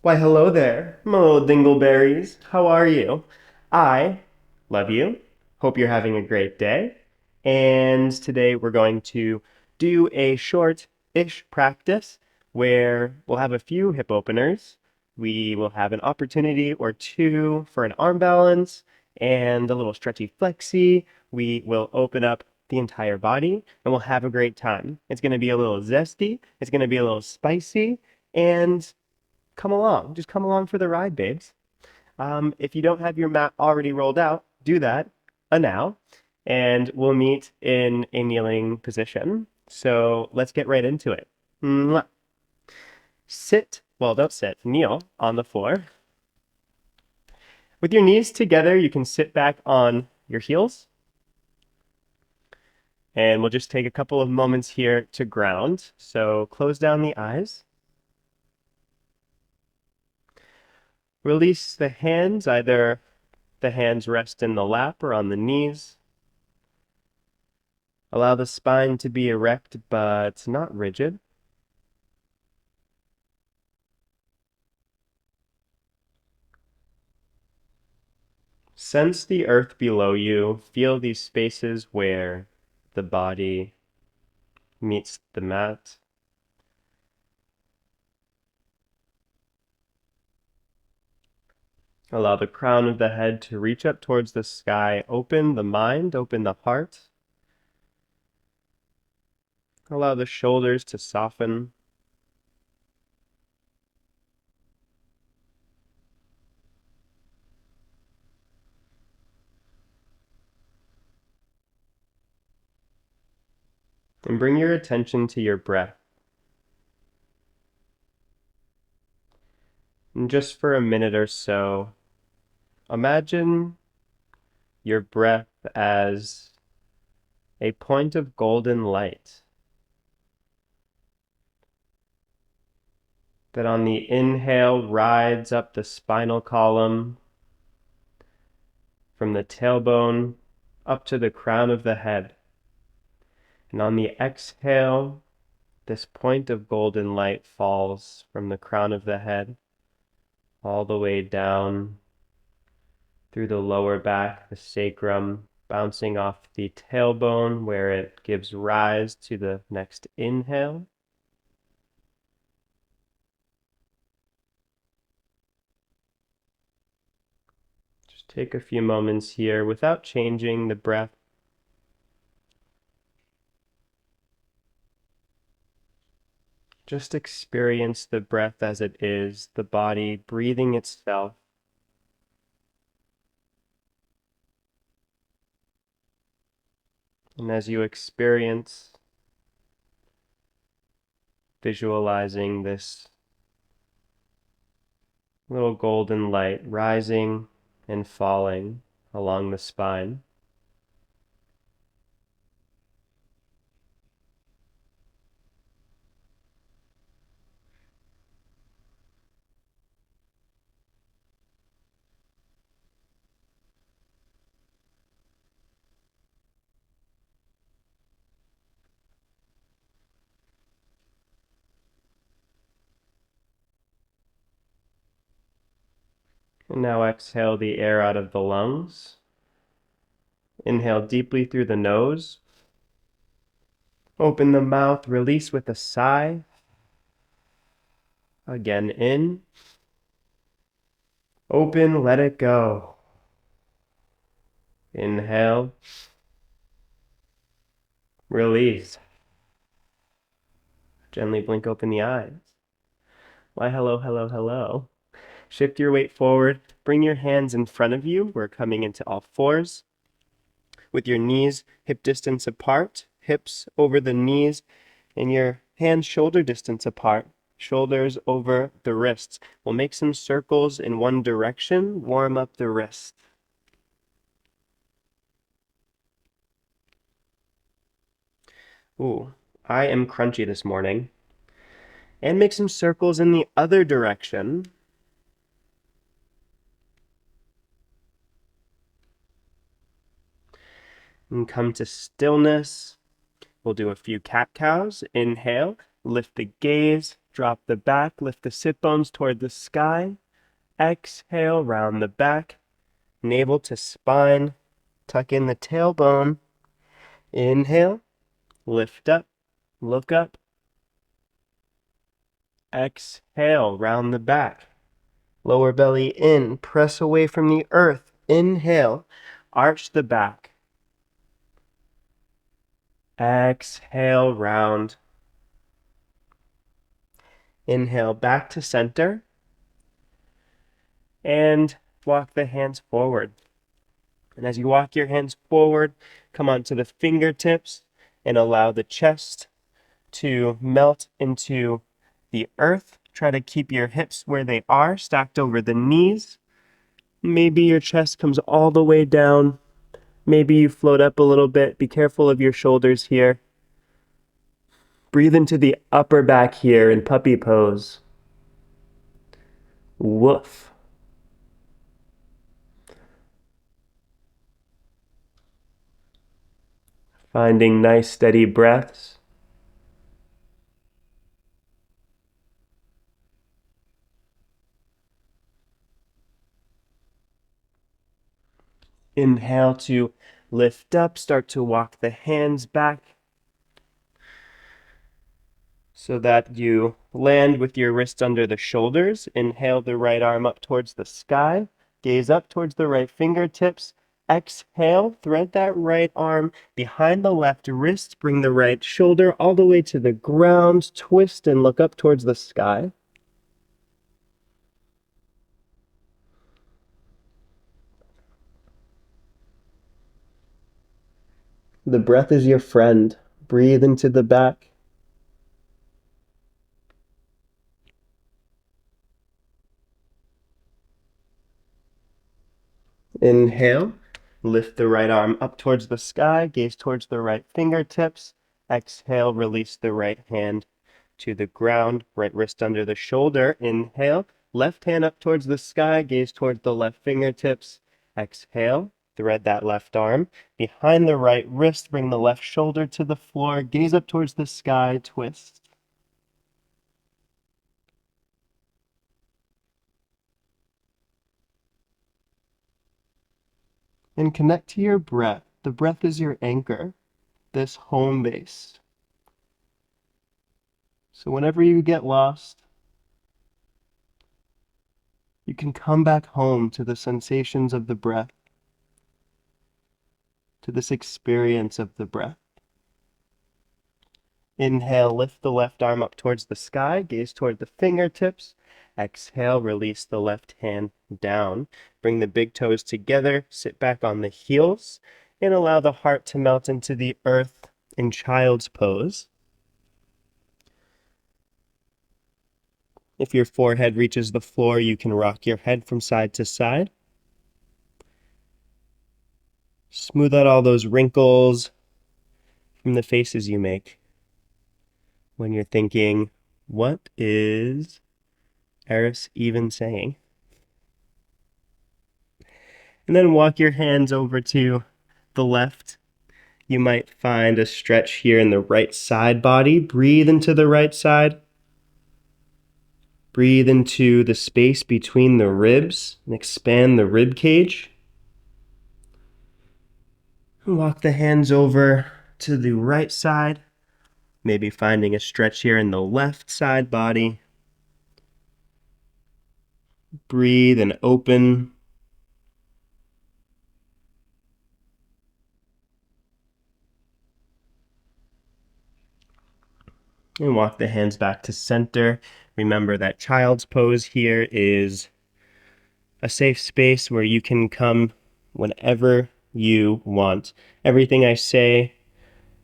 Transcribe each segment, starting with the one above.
Why, hello there, my little dingleberries. How are you? I love you. Hope you're having a great day. And today we're going to do a short-ish practice where we'll have a few hip openers. We will have an opportunity or two for an arm balance and a little stretchy flexi. We will open up the entire body and we'll have a great time. It's going to be a little zesty. It's going to be a little spicy. And come along. Just come along for the ride, babes. If you don't have your mat already rolled out, do that now, and we'll meet in a kneeling position. So let's get right into it. Mwah. Sit, well, don't sit, kneel on the floor. With your knees together, you can sit back on your heels, and we'll just take a couple of moments here to ground. So close down the eyes. Release the hands, either the hands rest in the lap or on the knees. Allow the spine to be erect but not rigid. Sense the earth below you. Feel these spaces where the body meets the mat. Allow the crown of the head to reach up towards the sky. Open the mind, open the heart. Allow the shoulders to soften. And bring your attention to your breath. And just for a minute or so, imagine your breath as a point of golden light that on the inhale rides up the spinal column from the tailbone up to the crown of the head. And on the exhale, this point of golden light falls from the crown of the head all the way down through the lower back, the sacrum, bouncing off the tailbone where it gives rise to the next inhale. Just take a few moments here without changing the breath. Just experience the breath as it is, the body breathing itself. And as you experience visualizing this little golden light rising and falling along the spine, and now exhale the air out of the lungs. Inhale deeply through the nose. Open the mouth, release with a sigh. Again in. Open, let it go. Inhale. Release. Gently blink open the eyes. Why, hello, hello, hello. Shift your weight forward. Bring your hands in front of you. We're coming into all fours. With your knees hip distance apart, hips over the knees, and your hands shoulder distance apart, shoulders over the wrists. We'll make some circles in one direction, warm up the wrist. Ooh, I am crunchy this morning. And make some circles in the other direction. And come to stillness. We'll do a few cat-cows. Inhale, lift the gaze, drop the back, lift the sit bones toward the sky. Exhale, round the back, navel to spine, tuck in the tailbone. Inhale, lift up, look up. Exhale, round the back. Lower belly in, press away from the earth. Inhale, arch the back. Exhale, round. Inhale, back to center. And walk the hands forward. And as you walk your hands forward, come onto the fingertips and allow the chest to melt into the earth. Try to keep your hips where they are, stacked over the knees. Maybe your chest comes all the way down. Maybe you float up a little bit. Be careful of your shoulders here. Breathe into the upper back here in puppy pose. Woof. Finding nice steady breaths. Inhale to lift up, start to walk the hands back so that you land with your wrists under the shoulders. Inhale the right arm up towards the sky, gaze up towards the right fingertips. Exhale, thread that right arm behind the left wrist, bring the right shoulder all the way to the ground, twist and look up towards the sky. The breath is your friend. Breathe into the back. Inhale, lift the right arm up towards the sky, gaze towards the right fingertips. Exhale, release the right hand to the ground, right wrist under the shoulder. Inhale, left hand up towards the sky, gaze towards the left fingertips. Exhale, thread that left arm behind the right wrist, bring the left shoulder to the floor, gaze up towards the sky, twist. And connect to your breath. The breath is your anchor, this home base. So whenever you get lost, you can come back home to the sensations of the breath, to this experience of the breath. Inhale, lift the left arm up towards the sky, gaze toward the fingertips. Exhale, release the left hand down. Bring the big toes together, sit back on the heels, and allow the heart to melt into the earth in child's pose. If your forehead reaches the floor, you can rock your head from side to side. Smooth out all those wrinkles from the faces you make when you're thinking, what is Eris even saying? And then walk your hands over to the left. You might find a stretch here in the right side body. Breathe into the right side. Breathe into the space between the ribs and expand the rib cage. And walk the hands over to the right side. Maybe finding a stretch here in the left side body. Breathe and open. And walk the hands back to center. Remember that child's pose here is a safe space where you can come whenever you want. Everything I say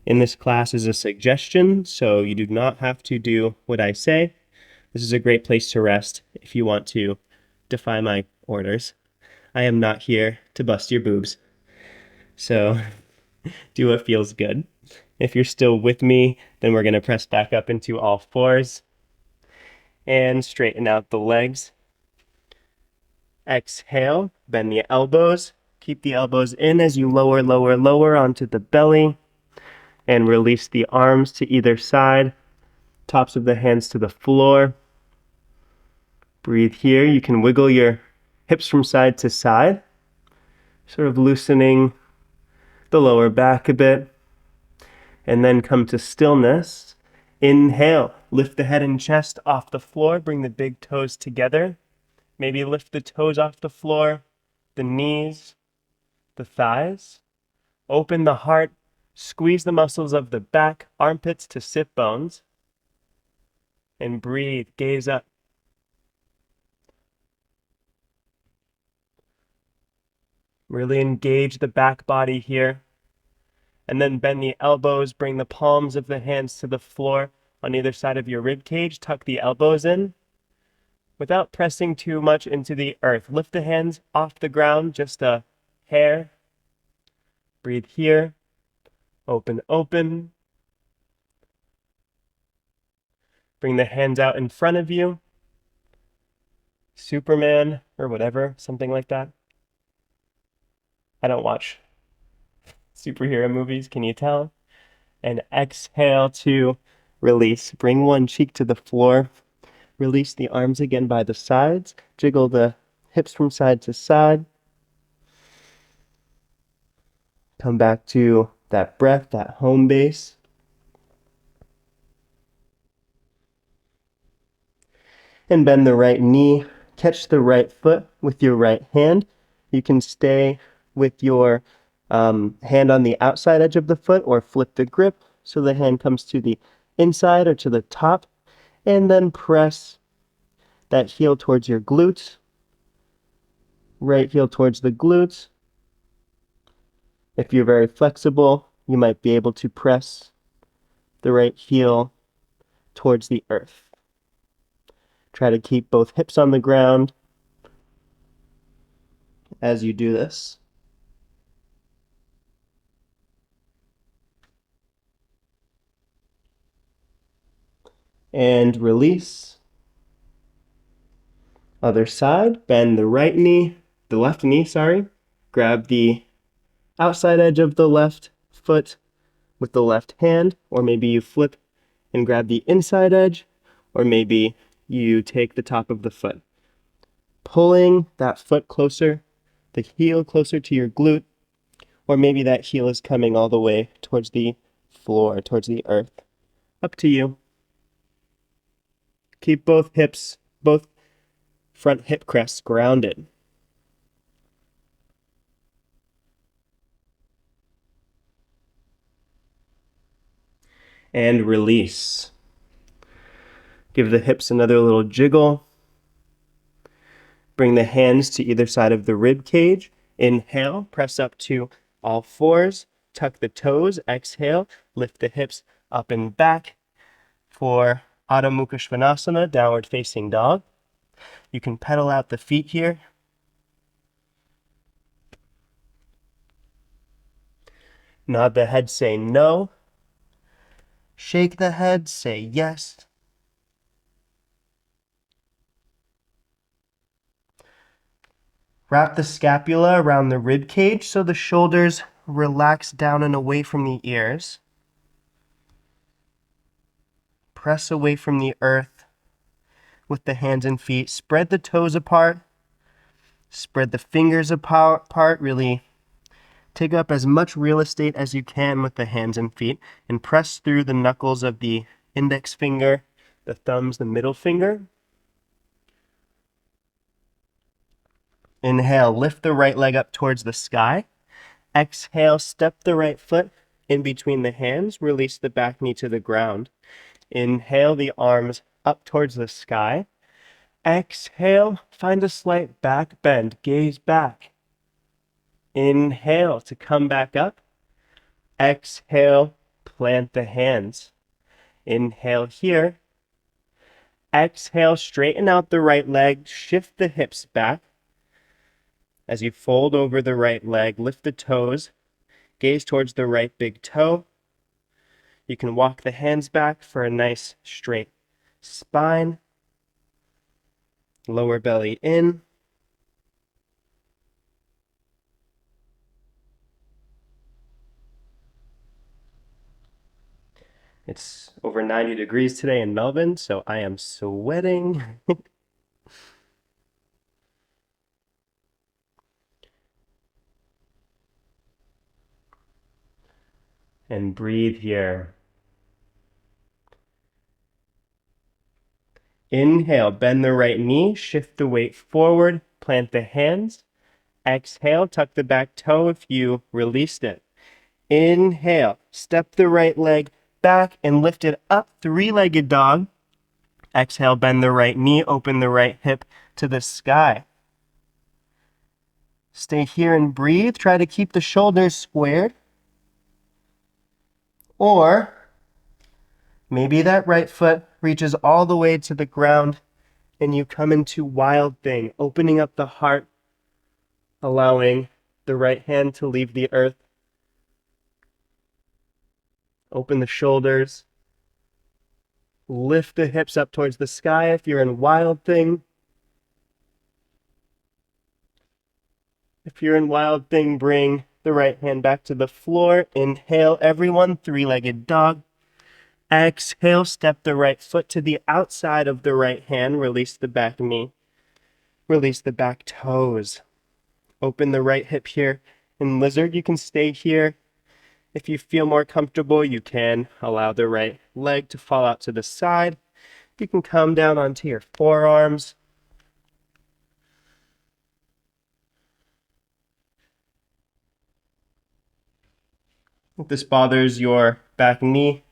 in this class is a suggestion, so you do not have to do what I say. This is a great place to rest if you want to defy my orders. I am not here to bust your boobs. So do what feels good. If you're still with me, then we're going to press back up into all fours and straighten out the legs. Exhale, bend the elbows. Keep the elbows in as you lower, lower, lower onto the belly and release the arms to either side. Tops of the hands to the floor. Breathe here. You can wiggle your hips from side to side, sort of loosening the lower back a bit. And then come to stillness. Inhale, lift the head and chest off the floor, bring the big toes together. Maybe lift the toes off the floor, the knees, the thighs. Open the heart, squeeze the muscles of the back, armpits to sit bones. And breathe, gaze up. Really engage the back body here. And then bend the elbows, bring the palms of the hands to the floor on either side of your rib cage. Tuck the elbows in without pressing too much into the earth. Lift the hands off the ground, just a hair. Breathe here. Open, open. Bring the hands out in front of you. Superman or whatever, something like that. I don't watch superhero movies, can you tell? And exhale to release. Bring one cheek to the floor. Release the arms again by the sides. Jiggle the hips from side to side. Come back to that breath, that home base. And bend the right knee. Catch the right foot with your right hand. You can stay with your hand on the outside edge of the foot or flip the grip so the hand comes to the inside or to the top. And then press that heel towards your glutes. Right heel towards the glutes. If you're very flexible, you might be able to press the right heel towards the earth. Try to keep both hips on the ground as you do this. And release. Other side, bend the right knee, the left knee, sorry. Grab the outside edge of the left foot with the left hand, or maybe you flip and grab the inside edge, or maybe you take the top of the foot. Pulling that foot closer, the heel closer to your glute, or maybe that heel is coming all the way towards the floor, towards the earth. Up to you. Keep both hips, both front hip crests grounded. And release. Give the hips another little jiggle. Bring the hands to either side of the rib cage. Inhale, press up to all fours. Tuck the toes. Exhale, lift the hips up and back for Adho Mukha Svanasana, downward facing dog. You can pedal out the feet here. Nod the head, say no. Shake the head, say yes. Wrap the scapula around the rib cage so the shoulders relax down and away from the ears. Press away from the earth with the hands and feet. Spread the toes apart. Spread the fingers apart. Really take up as much real estate as you can with the hands and feet and press through the knuckles of the index finger, the thumbs, the middle finger. Inhale, lift the right leg up towards the sky. Exhale, step the right foot in between the hands. Release the back knee to the ground. Inhale, the arms up towards the sky. Exhale, find a slight back bend. Gaze back. Inhale to come back up. Exhale, plant the hands. Inhale here. Exhale, straighten out the right leg. Shift the hips back. As you fold over the right leg, lift the toes. Gaze towards the right big toe. You can walk the hands back for a nice straight spine. Lower belly in. It's over 90 degrees today in Melbourne, so I am sweating. And breathe here. Inhale, bend the right knee, shift the weight forward, plant the hands. Exhale, tuck the back toe if you released it. Inhale, step the right leg back and lift it up, three-legged dog. Exhale, bend the right knee, open the right hip to the sky. Stay here and breathe. Try to keep the shoulders squared. Or maybe that right foot reaches all the way to the ground and you come into wild thing, opening up the heart, allowing the right hand to leave the earth. Open the shoulders. Lift the hips up towards the sky if you're in wild thing. If you're in wild thing, bring the right hand back to the floor. Inhale, everyone, three-legged dog. Exhale, step the right foot to the outside of the right hand. Release the back knee. Release the back toes. Open the right hip here. In lizard, you can stay here. If you feel more comfortable, you can allow the right leg to fall out to the side. You can come down onto your forearms. If this bothers your back knee,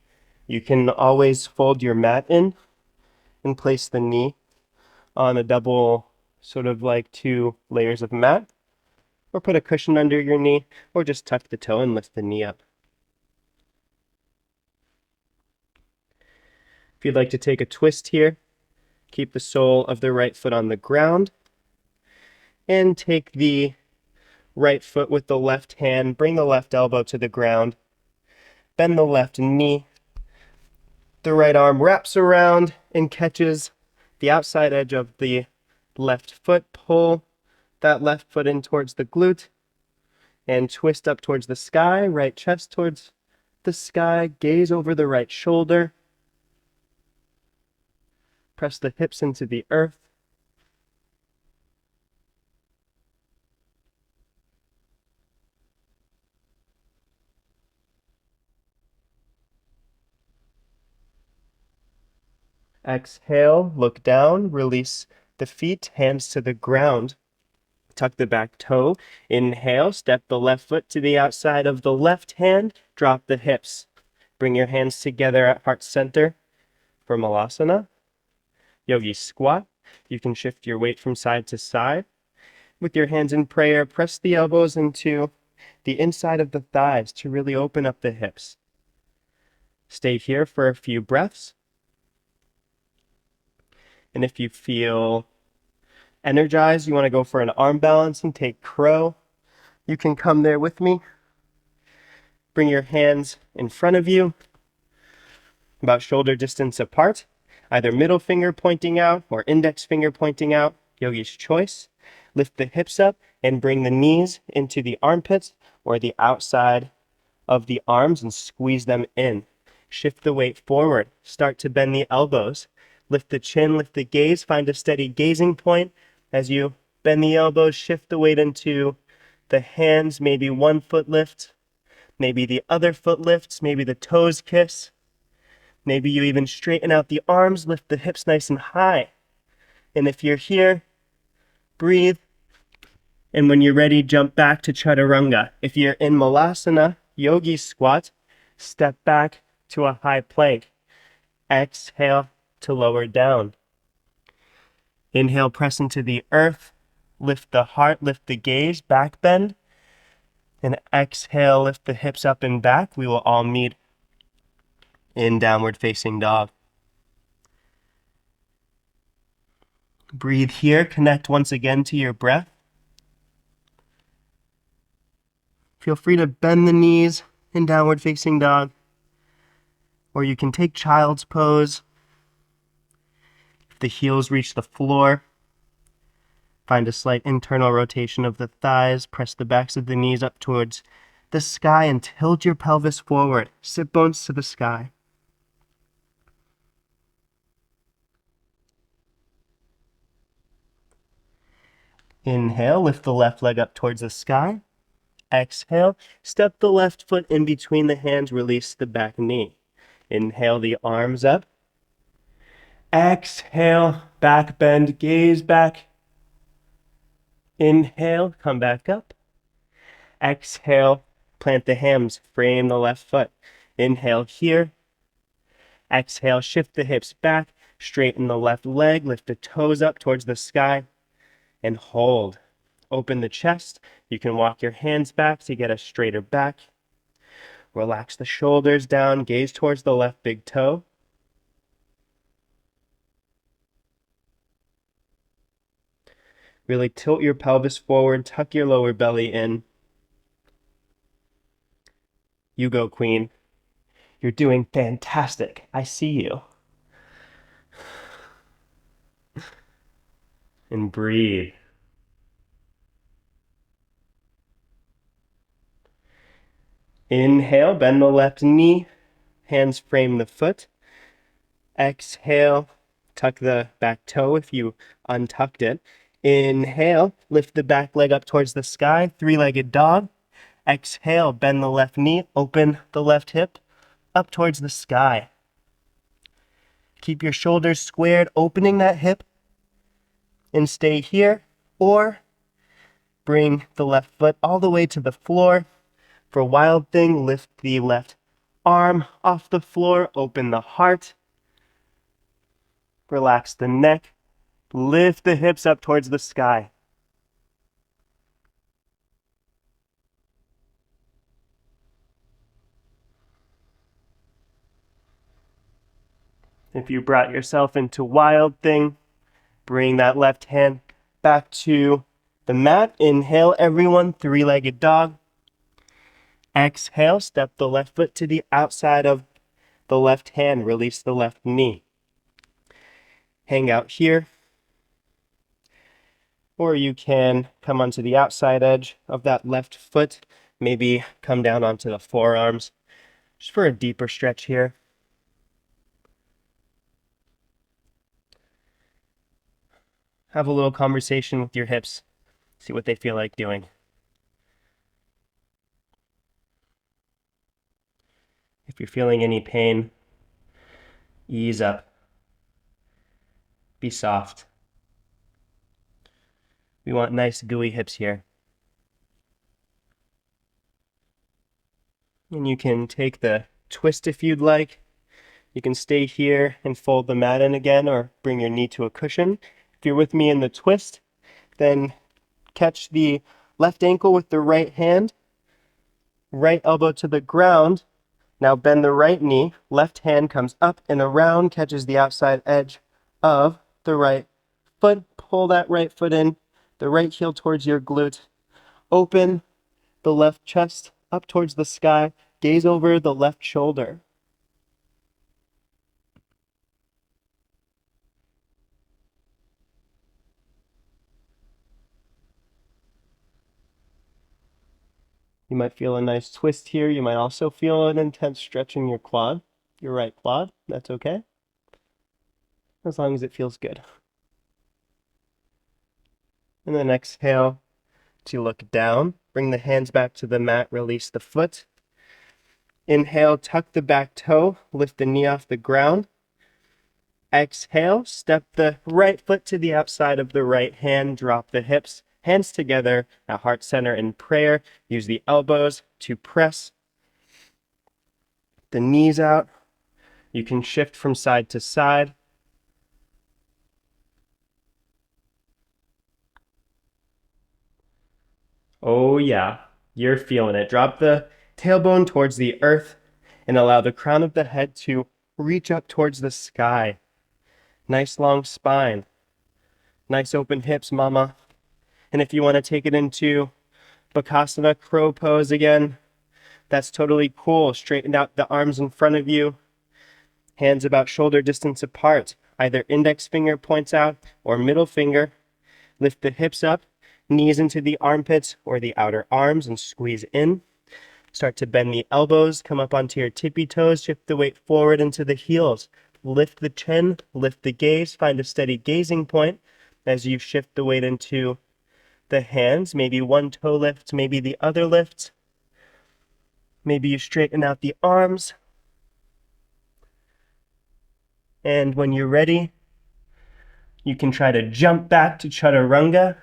you can always fold your mat in and place the knee on a double, sort of like 2 layers of mat, or put a cushion under your knee, or just tuck the toe and lift the knee up. If you'd like to take a twist here, keep the sole of the right foot on the ground, and take the right foot with the left hand, bring the left elbow to the ground, bend the left knee, the right arm wraps around and catches the outside edge of the left foot. Pull that left foot in towards the glute and twist up towards the sky, right chest towards the sky, gaze over the right shoulder. Press the hips into the earth. Exhale, look down, release the feet, hands to the ground. Tuck the back toe. Inhale, step the left foot to the outside of the left hand. Drop the hips. Bring your hands together at heart center for Malasana. Yogi squat. You can shift your weight from side to side. With your hands in prayer, press the elbows into the inside of the thighs to really open up the hips. Stay here for a few breaths. And if you feel energized, you want to go for an arm balance and take crow, you can come there with me. Bring your hands in front of you, about shoulder distance apart, either middle finger pointing out or index finger pointing out, Yogi's choice. Lift the hips up and bring the knees into the armpits or the outside of the arms and squeeze them in. Shift the weight forward. Start to bend the elbows. Lift the chin, lift the gaze, find a steady gazing point. As you bend the elbows, shift the weight into the hands, maybe one foot lifts, maybe the other foot lifts, maybe the toes kiss. Maybe you even straighten out the arms, lift the hips nice and high. And if you're here, breathe. And when you're ready, jump back to Chaturanga. If you're in Malasana, Yogi squat, step back to a high plank. Exhale to lower down. Inhale, press into the earth. Lift the heart, lift the gaze, back bend. And exhale, lift the hips up and back. We will all meet in downward facing dog. Breathe here, connect once again to your breath. Feel free to bend the knees in downward facing dog, or you can take child's pose. If the heels reach the floor, find a slight internal rotation of the thighs, press the backs of the knees up towards the sky and tilt your pelvis forward, sit bones to the sky. Inhale, lift the left leg up towards the sky. Exhale, step the left foot in between the hands, release the back knee. Inhale the arms up. Exhale, back bend, gaze back. Inhale, come back up. Exhale, plant the hams, frame the left foot. Inhale here. Exhale, shift the hips back, straighten the left leg, lift the toes up towards the sky, and hold. Open the chest. You can walk your hands back to get a straighter back. Relax the shoulders down, gaze towards the left big toe. Really tilt your pelvis forward, tuck your lower belly in. You go, queen. You're doing fantastic. I see you. And breathe. Inhale, bend the left knee, hands frame the foot. Exhale, tuck the back toe if you untucked it. Inhale, lift the back leg up towards the sky, three-legged dog. Exhale, bend the left knee, open the left hip up towards the sky. Keep your shoulders squared, opening that hip, and stay here, or bring the left foot all the way to the floor. For Wild Thing, lift the left arm off the floor, open the heart, relax the neck, lift the hips up towards the sky. If you brought yourself into Wild Thing, bring that left hand back to the mat. Inhale, everyone, three-legged dog. Exhale, step the left foot to the outside of the left hand, release the left knee. Hang out here. Or you can come onto the outside edge of that left foot, maybe come down onto the forearms, just for a deeper stretch here. Have a little conversation with your hips, see what they feel like doing. If you're feeling any pain, ease up. Be soft. We want nice gooey hips here. And you can take the twist if you'd like. You can stay here and fold the mat in again, or bring your knee to a cushion. If you're with me in the twist, then catch the left ankle with the right hand, right elbow to the ground. Now bend the right knee, left hand comes up and around, catches the outside edge of the right foot. Pull that right foot in, the right heel towards your glute. Open the left chest up towards the sky. Gaze over the left shoulder. You might feel a nice twist here. You might also feel an intense stretch in your quad, your right quad. That's okay, as long as it feels good. And then exhale to look down. Bring the hands back to the mat, release the foot. Inhale, tuck the back toe, lift the knee off the ground. Exhale, step the right foot to the outside of the right hand, drop the hips, hands together at heart center in prayer. Use the elbows to press the knees out. You can shift from side to side. Oh yeah, you're feeling it. Drop the tailbone towards the earth and allow the crown of the head to reach up towards the sky. Nice long spine. Nice open hips, mama. And if you want to take it into Bakasana, crow pose again, that's totally cool. Straighten out the arms in front of you. Hands about shoulder distance apart. Either index finger points out or middle finger. Lift the hips up, knees into the armpits or the outer arms and squeeze in. Start to bend the elbows, come up onto your tippy toes, shift the weight forward into the heels. Lift the chin, lift the gaze, find a steady gazing point as you shift the weight into the hands. Maybe one toe lifts, maybe the other lifts. Maybe you straighten out the arms. And when you're ready, you can try to jump back to chaturanga.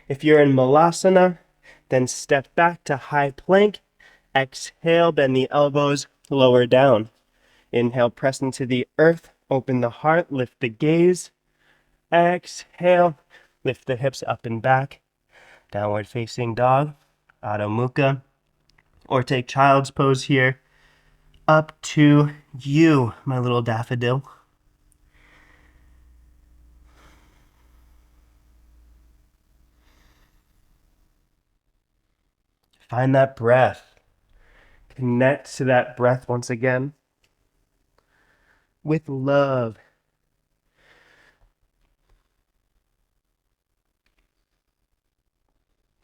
If you're in malasana, then step back to high plank. Exhale, bend the elbows, lower down. Inhale, press into the earth, open the heart, lift the gaze. Exhale, lift the hips up and back. Downward facing dog, Adho Mukha, or take child's pose here. Up to you, my little daffodil. Find that breath. Connect to that breath once again with love.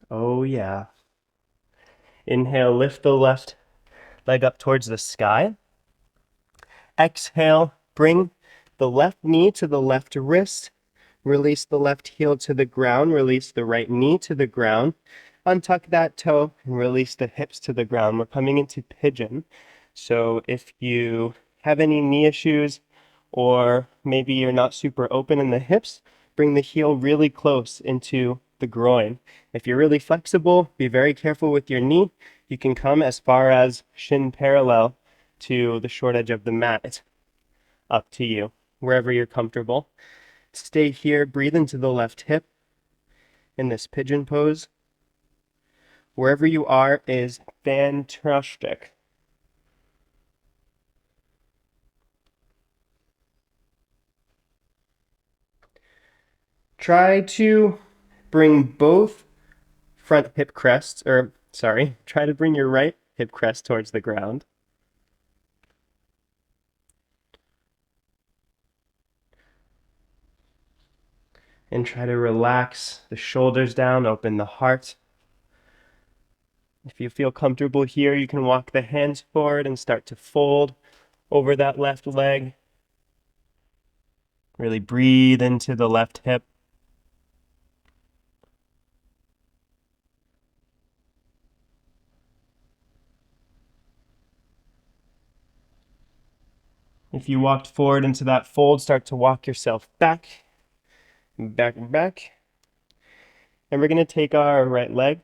Oh yeah. Inhale, lift the left leg up towards the sky. Exhale, bring the left knee to the left wrist. Release the left heel to the ground. Release the right knee to the ground. Untuck that toe and release the hips to the ground. We're coming into pigeon. So if you have any knee issues, or maybe you're not super open in the hips, bring the heel really close into the groin. If you're really flexible, be very careful with your knee. You can come as far as shin parallel to the short edge of the mat. It's up to you, wherever you're comfortable. Stay here, breathe into the left hip in this pigeon pose. Wherever you are is fantastic. Try to bring both front hip crests, try to bring your right hip crest towards the ground. And try to relax the shoulders down, open the heart. If you feel comfortable here, you can walk the hands forward and start to fold over that left leg. Really breathe into the left hip. If you walked forward into that fold, start to walk yourself back, back, back. And we're going to take our right leg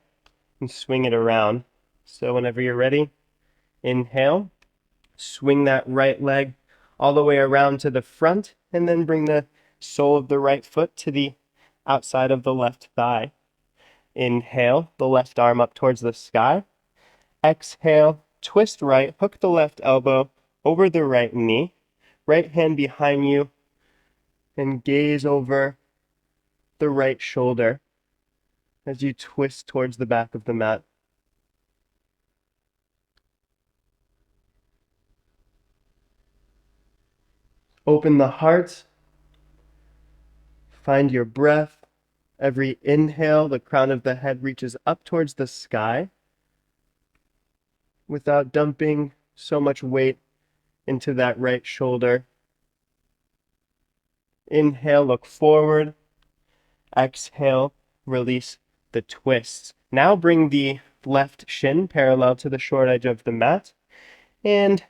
and swing it around. So whenever you're ready, inhale, swing that right leg all the way around to the front, and then bring the sole of the right foot to the outside of the left thigh. Inhale, the left arm up towards the sky. Exhale, twist right, hook the left elbow over the right knee, right hand behind you, and gaze over the right shoulder as you twist towards the back of the mat. Open the heart. Find your breath. Every inhale, the crown of the head reaches up towards the sky without dumping so much weight into that right shoulder. Inhale, look forward. Exhale, release the twists. Now bring the left shin parallel to the short edge of the mat, and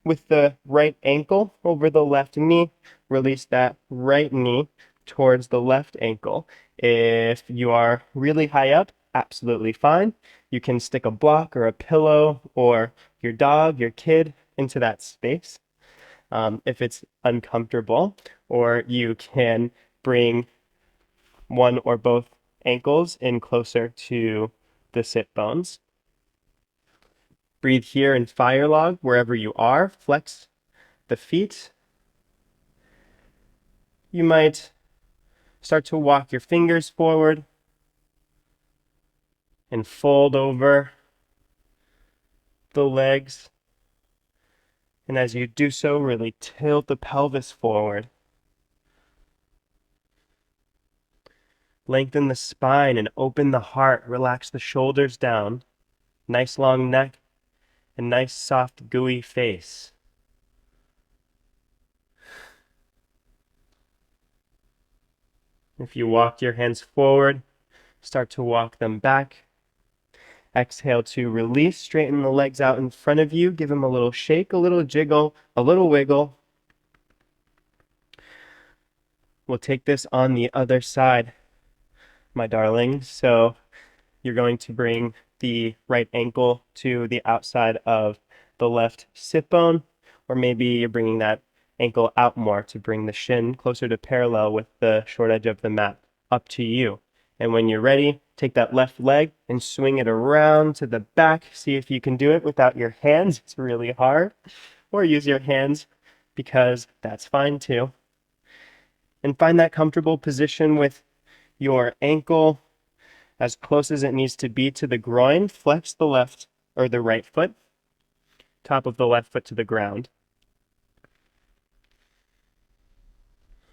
with the right ankle over the left knee, release that right knee towards the left ankle. If you are really high up, absolutely fine. You can stick a block or a pillow or your dog, your kid into that space if it's uncomfortable, or you can bring one or both ankles in closer to the sit bones. Breathe here in fire log wherever you are. Flex the feet. You might start to walk your fingers forward and fold over the legs. And as you do so, really tilt the pelvis forward. Lengthen the spine and open the heart. Relax the shoulders down. Nice long neck and nice soft gooey face. If you walk your hands forward, Start to walk them back. Exhale to release. Straighten the legs out in front of you. Give them a little shake, a little jiggle, a little wiggle. We'll take this on the other side, my darling. So you're going to bring the right ankle to the outside of the left sit bone, or maybe you're bringing that ankle out more to bring the shin closer to parallel with the short edge of the mat. Up to you. And when you're ready, take that left leg and swing it around to the back. See if you can do it without your hands. It's really hard. Or use your hands because that's fine too. And find that comfortable position with your ankle as close as it needs to be to the groin. Flex the left or the right foot, top of the left foot to the ground.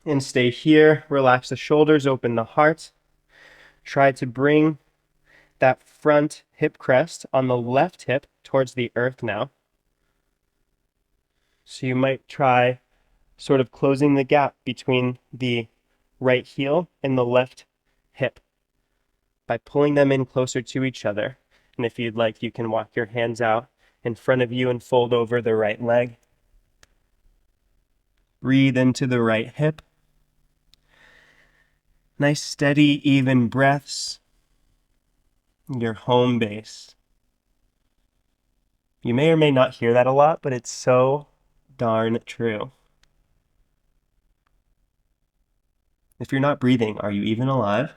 And stay here. Relax the shoulders, open the heart. Try to bring that front hip crest on the left hip towards the earth now. So you might try sort of closing the gap between the right heel and the left hip by pulling them in closer to each other. And if you'd like, you can walk your hands out in front of you and fold over the right leg. Breathe into the right hip. Nice, steady, even breaths. Your home base. You may or may not hear that a lot, but it's so darn true. If you're not breathing, are you even alive?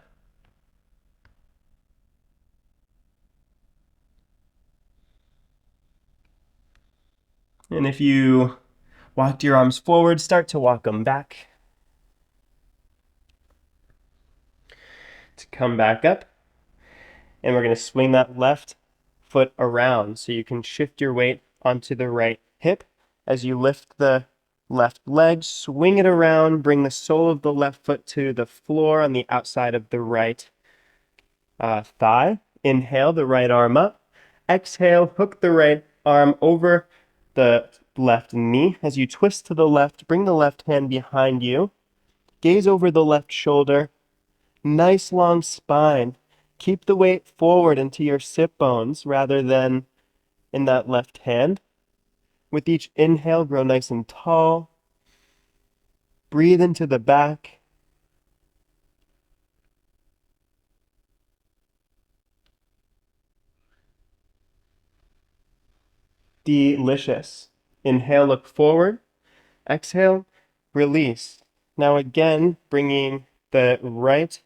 And if you walked your arms forward, start to walk them back. To come back up. And we're going to swing that left foot around so you can shift your weight onto the right hip. As you lift the left leg, swing it around, bring the sole of the left foot to the floor on the outside of the right thigh. Inhale, the right arm up. Exhale, hook the right arm over the left knee. As you twist to the left, bring the left hand behind you. Gaze over the left shoulder. Nice long spine. Keep the weight forward into your sit bones rather than in that left hand. With each inhale, grow nice and tall. Breathe into the back. Delicious. Inhale, look forward. Exhale, release. Now again, bringing the right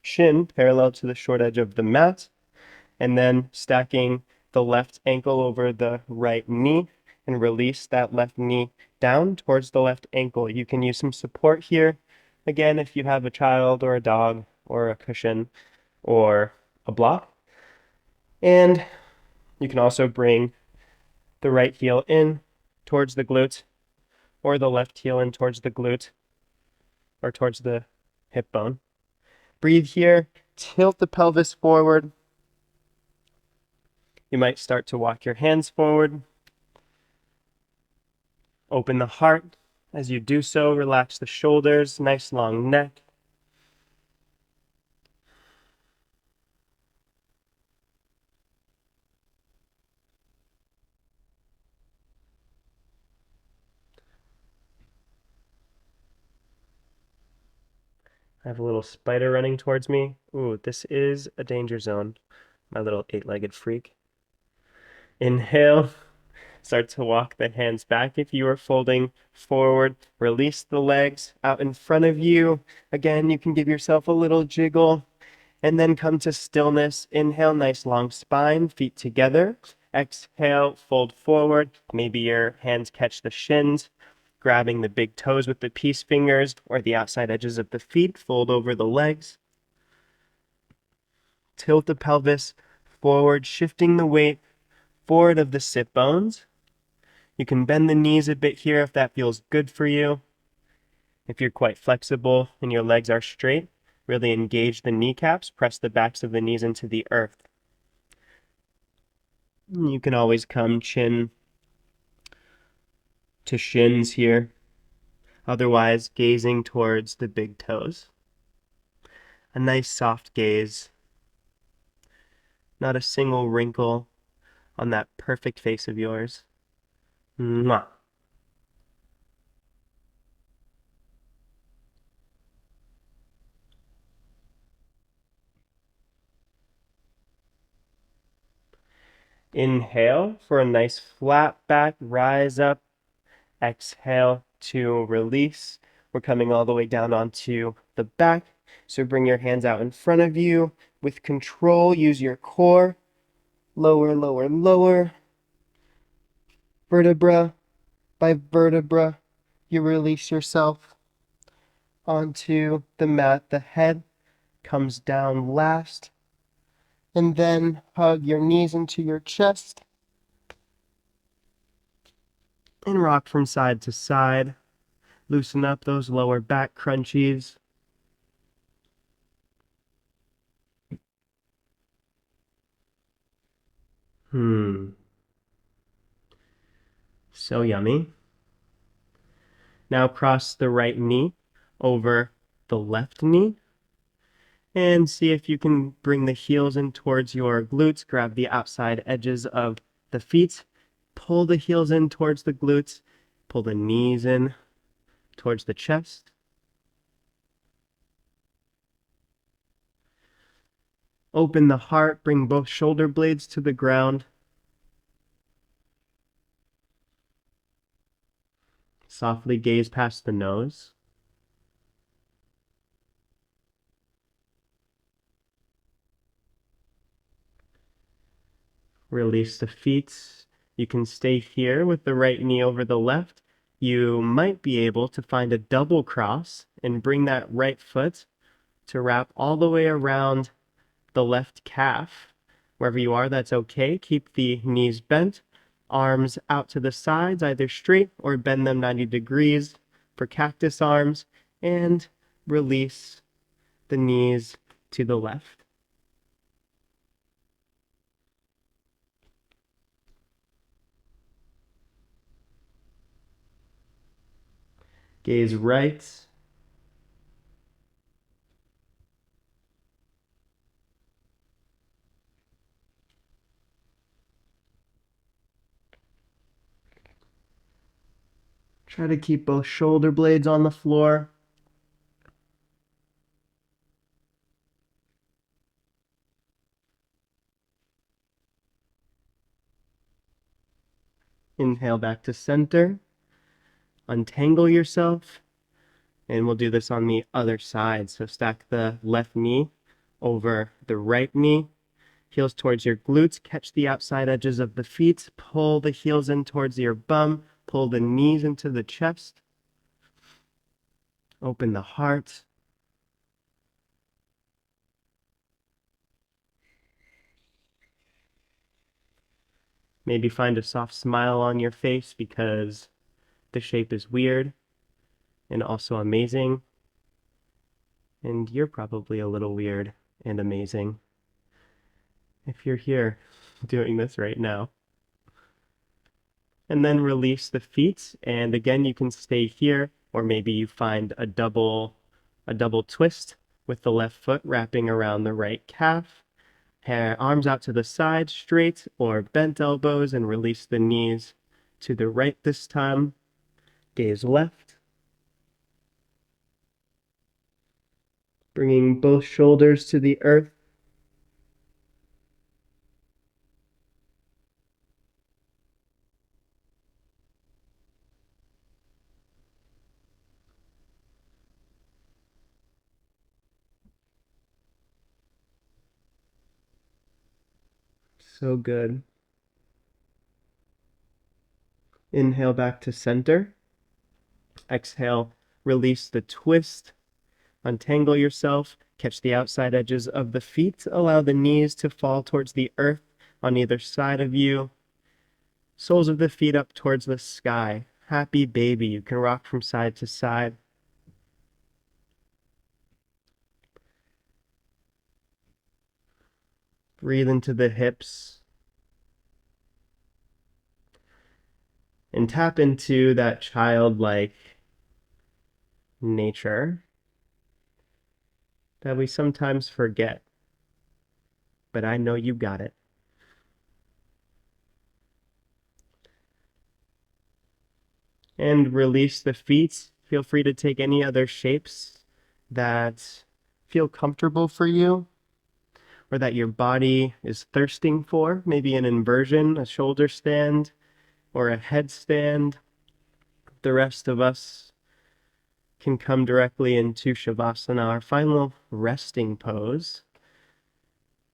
shin parallel to the short edge of the mat, and then stacking the left ankle over the right knee and release that left knee down towards the left ankle. You can use some support here. Again, if you have a child or a dog or a cushion or a block. And you can also bring the right heel in towards the glute or the left heel in towards the glute or towards the hip bone. Breathe here, tilt the pelvis forward. You might start to walk your hands forward. Open the heart. As you do so, relax the shoulders, nice long neck. I have a little spider running towards me. Ooh, this is a danger zone, my little eight-legged freak. Inhale. Start to walk the hands back if you are folding forward. Release the legs out in front of you. Again, you can give yourself a little jiggle and then come to stillness. Inhale, nice long spine, feet together. Exhale, fold forward. Maybe your hands catch the shins, grabbing the big toes with the peace fingers or the outside edges of the feet. Fold over the legs. Tilt the pelvis forward, shifting the weight forward of the sit bones. You can bend the knees a bit here if that feels good for you. If you're quite flexible and your legs are straight, really engage the kneecaps, press the backs of the knees into the earth. You can always come chin to shins here, otherwise gazing towards the big toes. A nice soft gaze Not a single wrinkle on that perfect face of yours. Mwah. Inhale for a nice flat back, rise up. Exhale to release. We're coming all the way down onto the back. So bring your hands out in front of you. With control, use your core. Lower, lower, lower. Vertebra by vertebra, you release yourself onto the mat. The head comes down last. And then hug your knees into your chest and rock from side to side. Loosen up those lower back crunchies. So yummy. Now cross the right knee over the left knee and see if you can bring the heels in towards your glutes. Grab the outside edges of the feet. Pull the heels in towards the glutes. Pull the knees in towards the chest. Open the heart. Bring both shoulder blades to the ground. Softly gaze past the nose. Release the feet. You can stay here with the right knee over the left. You might be able to find a double cross and bring that right foot to wrap all the way around the left calf. Wherever you are, that's okay. Keep the knees bent, arms out to the sides, either straight or bend them 90 degrees for cactus arms, and release the knees to the left. Gaze right. Try to keep both shoulder blades on the floor. Inhale back to center. Untangle yourself. And we'll do this on the other side. So stack the left knee over the right knee. Heels towards your glutes. Catch the outside edges of the feet. Pull the heels in towards your bum. Pull the knees into the chest. Open the heart. Maybe find a soft smile on your face because the shape is weird and also amazing. And you're probably a little weird and amazing if you're here doing this right now. And then release the feet. And again, you can stay here, or maybe you find a double twist with the left foot wrapping around the right calf. Arms out to the side, straight or bent elbows, and release the knees to the right this time. Gaze left. Bringing both shoulders to the earth. So good. Inhale back to center. Exhale, release the twist. Untangle yourself. Catch the outside edges of the feet. Allow the knees to fall towards the earth on either side of you. Soles of the feet up towards the sky. Happy baby. You can rock from side to side. Breathe into the hips. And tap into that childlike nature that we sometimes forget. but I know you got it. And release the feet. Feel free to take any other shapes that feel comfortable for you or that your body is thirsting for. Maybe an inversion, a shoulder stand, or a headstand. The rest of us can come directly into Shavasana, our final resting pose.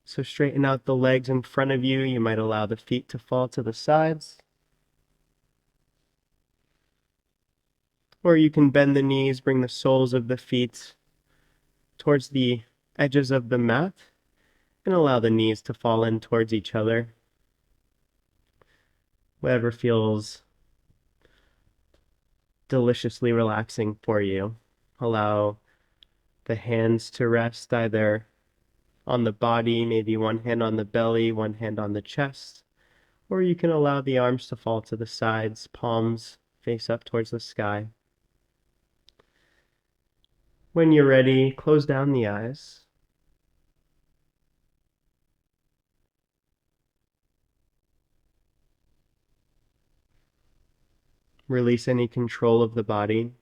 So straighten out the legs in front of you. You might allow the feet to fall to the sides. Or you can bend the knees, bring the soles of the feet towards the edges of the mat, and allow the knees to fall in towards each other. Whatever feels deliciously relaxing for you. Allow the hands to rest either on the body, maybe one hand on the belly, one hand on the chest, or you can allow the arms to fall to the sides, palms face up towards the sky. When you're ready, close down the eyes. Release any control of the body.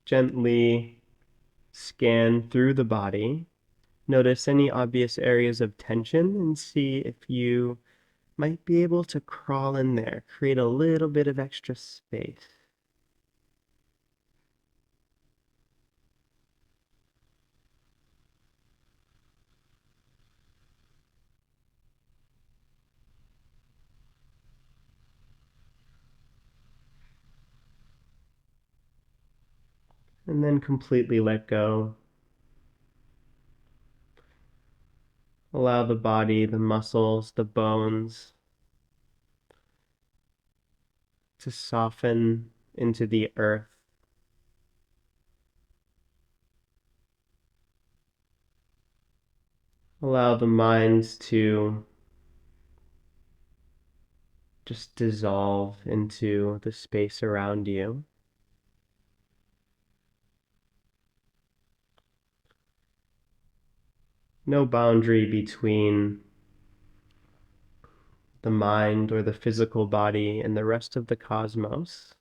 Gently scan through the body. Notice any obvious areas of tension and see if you might be able to crawl in there, create a little bit of extra space. And then completely let go. Allow the body, the muscles, the bones to soften into the earth. Allow the mind to just dissolve into the space around you. No boundary between the mind or the physical body and the rest of the cosmos.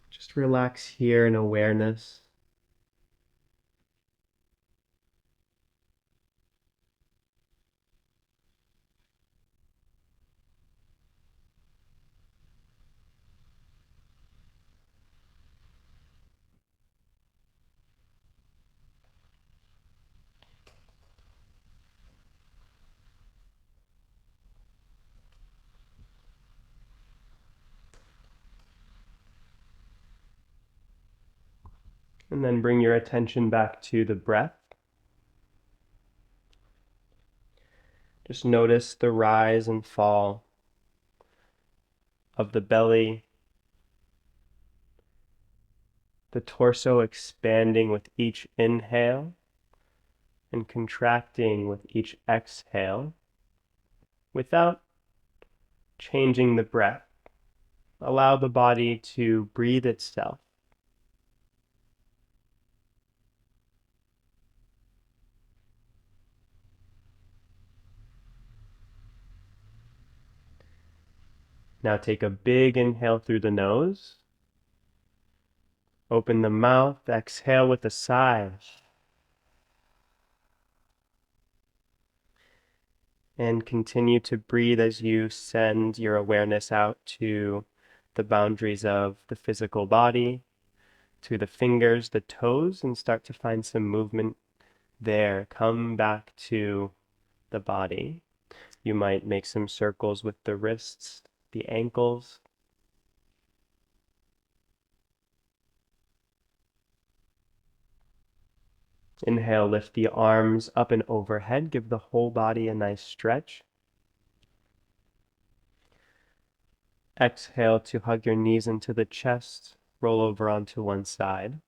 Just relax here in awareness. And then bring your attention back to the breath. Just notice the rise and fall of the belly, the torso expanding with each inhale and contracting with each exhale without changing the breath. Allow the body to breathe itself. Now take a big inhale through the nose. Open the mouth, exhale with a sigh. And continue to breathe as you send your awareness out to the boundaries of the physical body, to the fingers, the toes, and start to find some movement there. Come back to the body. You might make some circles with the wrists, the ankles. Inhale, lift the arms up and overhead. Give the whole body a nice stretch. Exhale to hug your knees into the chest. Roll over onto one side.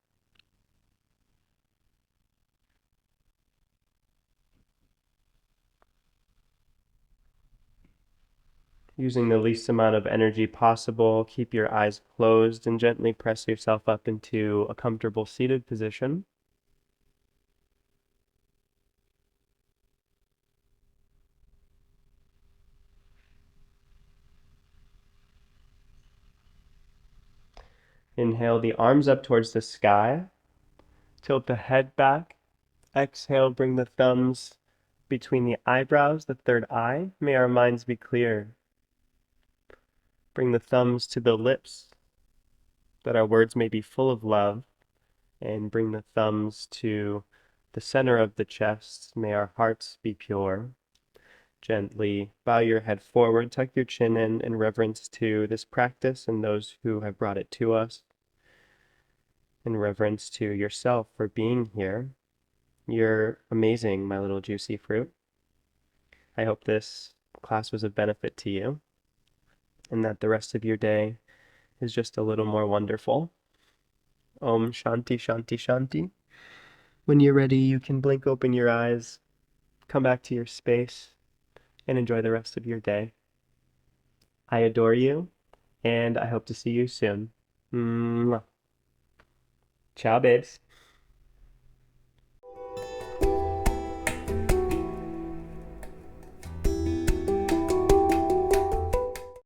Using the least amount of energy possible, keep your eyes closed and gently press yourself up into a comfortable seated position. Inhale the arms up towards the sky. Tilt the head back. Exhale, bring the thumbs between the eyebrows, the third eye. May our minds be clear. Bring the thumbs to the lips, that our words may be full of love. And bring the thumbs to the center of the chest. May our hearts be pure. Gently bow your head forward, tuck your chin in reverence to this practice and those who have brought it to us. In reverence to yourself for being here. You're amazing, my little juicy fruit. I hope this class was of benefit to you and that the rest of your day is just a little more wonderful. Om Shanti Shanti Shanti. When you're ready, you can blink open your eyes, come back to your space, and enjoy the rest of your day. I adore you, and I hope to see you soon. Mwah. Ciao, babes.